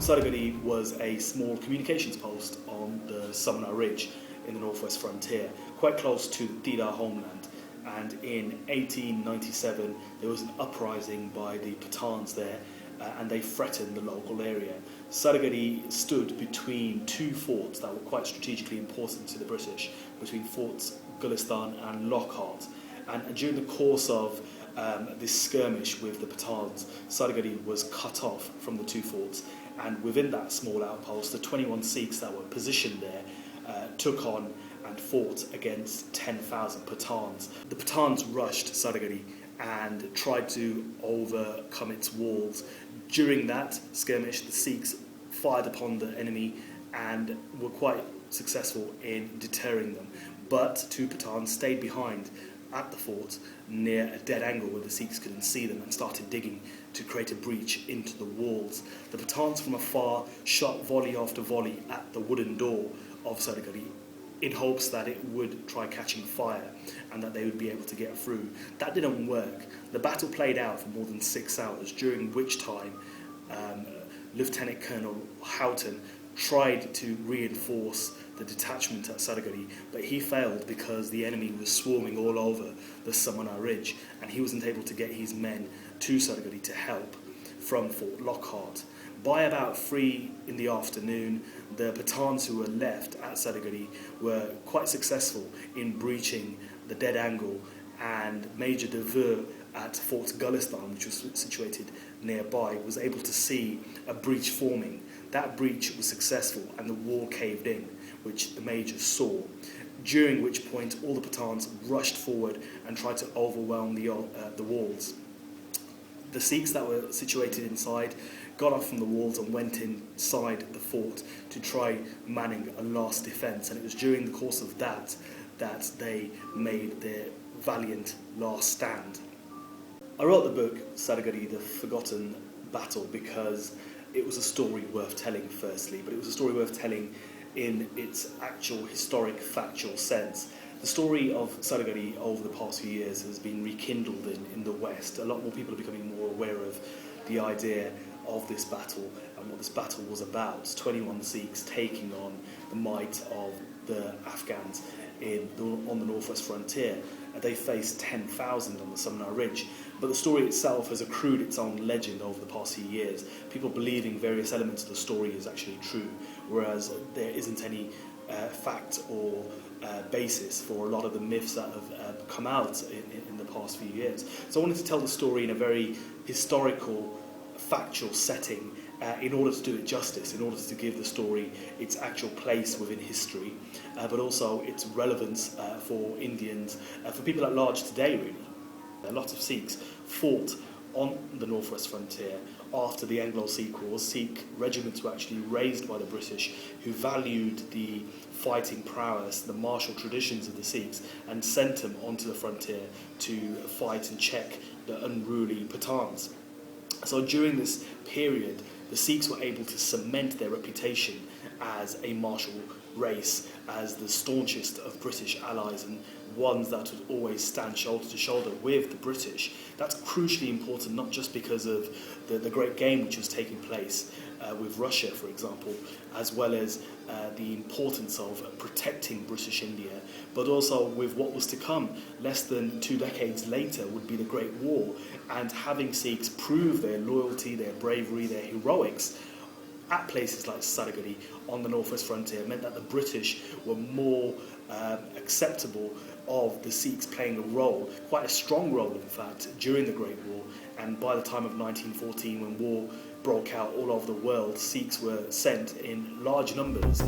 Saragarhi was a small communications post on the Samana Ridge in the northwest frontier, quite close to the Tira homeland. And in 1897, there was an uprising by the Pathans there, and they threatened the local area. Saragarhi stood between two forts that were quite strategically important to the British, between Forts Gulistan and Lockhart. And during the course of this skirmish with the Pathans, Saragarhi was cut off from the two forts, and within that small outpost, the 21 Sikhs that were positioned there took on and fought against 10,000 Pathans. The Pathans rushed Saragarhi and tried to overcome its walls. During that skirmish, the Sikhs fired upon the enemy and were quite successful in deterring them. But two Pathans stayed behind at the fort near a dead angle where the Sikhs couldn't see them, and started digging to create a breach into the walls. The Pathans from afar shot volley after volley at the wooden door of Saragarhi in hopes that it would try catching fire and that they would be able to get through. That didn't work. The battle played out for more than 6 hours, during which time Lieutenant Colonel Houghton tried to reinforce the detachment at Saragarhi, but he failed because the enemy was swarming all over the Samana Ridge, and he wasn't able to get his men to Saragarhi to help from Fort Lockhart. By about 3 in the afternoon, the Pathans who were left at Saragarhi were quite successful in breaching the dead angle, and Major Devere at Fort Gulistan, which was situated nearby, was able to see a breach forming. That breach was successful and the wall caved in, which the Major saw, during which point all the Pathans rushed forward and tried to overwhelm the walls. The Sikhs that were situated inside got off from the walls and went inside the fort to try manning a last defence, and it was during the course of that they made their valiant last stand. I wrote the book Saragarhi, The Forgotten Battle, because it was a story worth telling, firstly, but it was a story worth telling in its actual historic, factual sense. The story of Saragarhi over the past few years has been rekindled in the West. A lot more people are becoming more aware of the idea of this battle and what this battle was about. 21 Sikhs taking on the might of the Afghans on the northwest frontier. They faced 10,000 on the Samana Ridge, but the story itself has accrued its own legend over the past few years, people believing various elements of the story is actually true, whereas there isn't any fact or basis for a lot of the myths that have come out in the past few years. So I wanted to tell the story in a very historical, factual setting in order to do it justice, in order to give the story its actual place within history, but also its relevance for Indians, for people at large today, really. Lots of Sikhs fought on the northwest frontier after the Anglo-Sikh Wars. Sikh regiments were actually raised by the British, who valued the fighting prowess, the martial traditions of the Sikhs, and sent them onto the frontier to fight and check the unruly Pathans. So during this period, the Sikhs were able to cement their reputation as a martial race, as the staunchest of British allies, and ones that would always stand shoulder to shoulder with the British. That's crucially important, not just because of the great game which was taking place with Russia, for example, as well as the importance of protecting British India, but also with what was to come. Less than 2 decades later would be the Great War, and having Sikhs prove their loyalty, their bravery, their heroics at places like Saragarhi on the northwest frontier meant that the British were more acceptable of the Sikhs playing a role, quite a strong role in fact, during the Great War. And by the time of 1914, when war broke out all over the world, Sikhs were sent in large numbers.